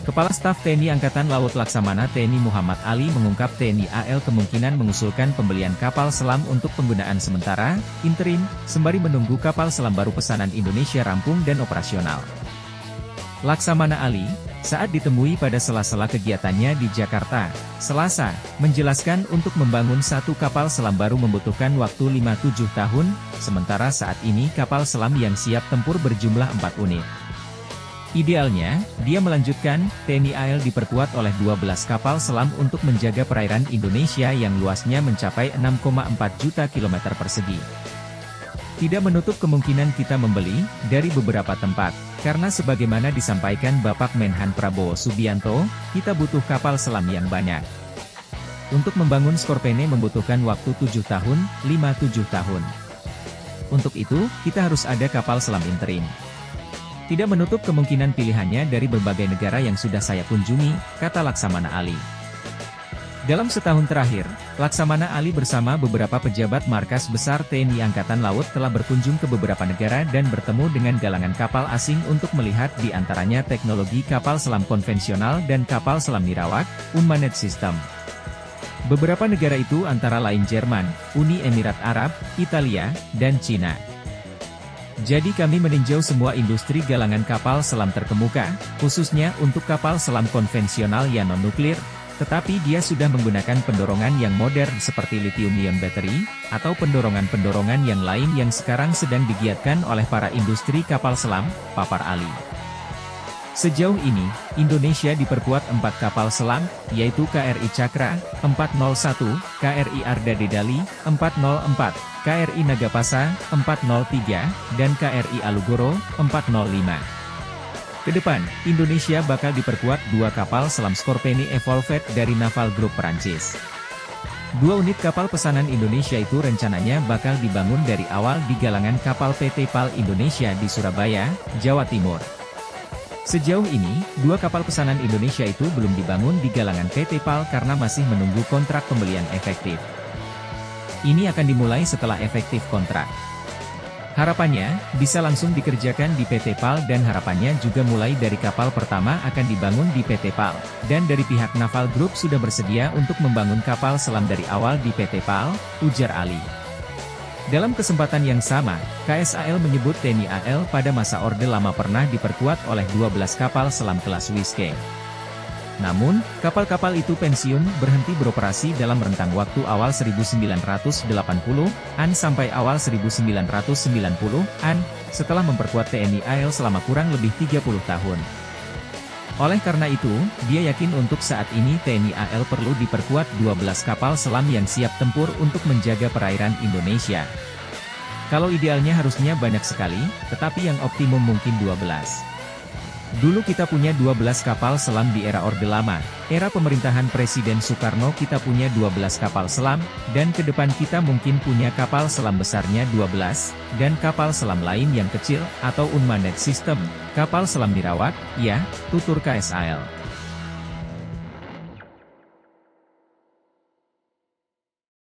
Kepala Staf TNI Angkatan Laut Laksamana TNI Muhammad Ali mengungkap TNI AL kemungkinan mengusulkan pembelian kapal selam untuk penggunaan sementara, interim, sembari menunggu kapal selam baru pesanan Indonesia rampung dan operasional. Laksamana Ali, saat ditemui pada sela-sela kegiatannya di Jakarta, Selasa, menjelaskan untuk membangun satu kapal selam baru membutuhkan waktu 5-7 tahun, sementara saat ini kapal selam yang siap tempur berjumlah 4 unit. Idealnya, dia melanjutkan, TNI AL diperkuat oleh 12 kapal selam untuk menjaga perairan Indonesia yang luasnya mencapai 6,4 juta kilometer persegi. Tidak menutup kemungkinan kita membeli, dari beberapa tempat, karena sebagaimana disampaikan Bapak Menhan Prabowo Subianto, kita butuh kapal selam yang banyak. Untuk membangun Skorpene membutuhkan waktu 7 tahun, 5-7 tahun. Untuk itu, kita harus ada kapal selam interim. Tidak menutup kemungkinan pilihannya dari berbagai negara yang sudah saya kunjungi, kata Laksamana Ali. Dalam setahun terakhir, Laksamana Ali bersama beberapa pejabat markas besar TNI Angkatan Laut telah berkunjung ke beberapa negara dan bertemu dengan galangan kapal asing untuk melihat di antaranya teknologi kapal selam konvensional dan kapal selam nirawak, unmanned system. Beberapa negara itu antara lain Jerman, Uni Emirat Arab, Italia, dan Cina. Jadi kami meninjau semua industri galangan kapal selam terkemuka, khususnya untuk kapal selam konvensional yang non-nuklir, tetapi dia sudah menggunakan pendorongan yang modern seperti lithium-ion battery, atau pendorongan-pendorongan yang lain yang sekarang sedang digiatkan oleh para industri kapal selam, papar Ali. Sejauh ini, Indonesia diperkuat 4 kapal selam, yaitu KRI Cakra, 401, KRI Arda Dedali, 404, KRI Nagapasa, 403, dan KRI Alugoro, 405. Kedepan, Indonesia bakal diperkuat 2 kapal selam Skorpene Evolved dari Naval Group Perancis. 2 unit kapal pesanan Indonesia itu rencananya bakal dibangun dari awal di galangan kapal PT PAL Indonesia di Surabaya, Jawa Timur. Sejauh ini, 2 kapal pesanan Indonesia itu belum dibangun di galangan PT PAL karena masih menunggu kontrak pembelian efektif. Ini akan dimulai setelah efektif kontrak. Harapannya, bisa langsung dikerjakan di PT PAL dan harapannya juga mulai dari kapal pertama akan dibangun di PT PAL, dan dari pihak Naval Group sudah bersedia untuk membangun kapal selam dari awal di PT PAL, ujar Ali. Dalam kesempatan yang sama, KSAL menyebut TNI AL pada masa Orde Lama pernah diperkuat oleh 12 kapal selam kelas Whiskey. Namun, kapal-kapal itu pensiun berhenti beroperasi dalam rentang waktu awal 1980-an sampai awal 1990-an, setelah memperkuat TNI AL selama kurang lebih 30 tahun. Oleh karena itu, dia yakin untuk saat ini TNI AL perlu diperkuat 12 kapal selam yang siap tempur untuk menjaga perairan Indonesia. Kalau idealnya harusnya banyak sekali, tetapi yang optimum mungkin 12. Dulu kita punya 12 kapal selam di era Orde Lama, era pemerintahan Presiden Soekarno kita punya 12 kapal selam, dan ke depan kita mungkin punya kapal selam besarnya 12, dan kapal selam lain yang kecil, atau unmanned system, kapal selam nirawak, ya, tutur KSAL.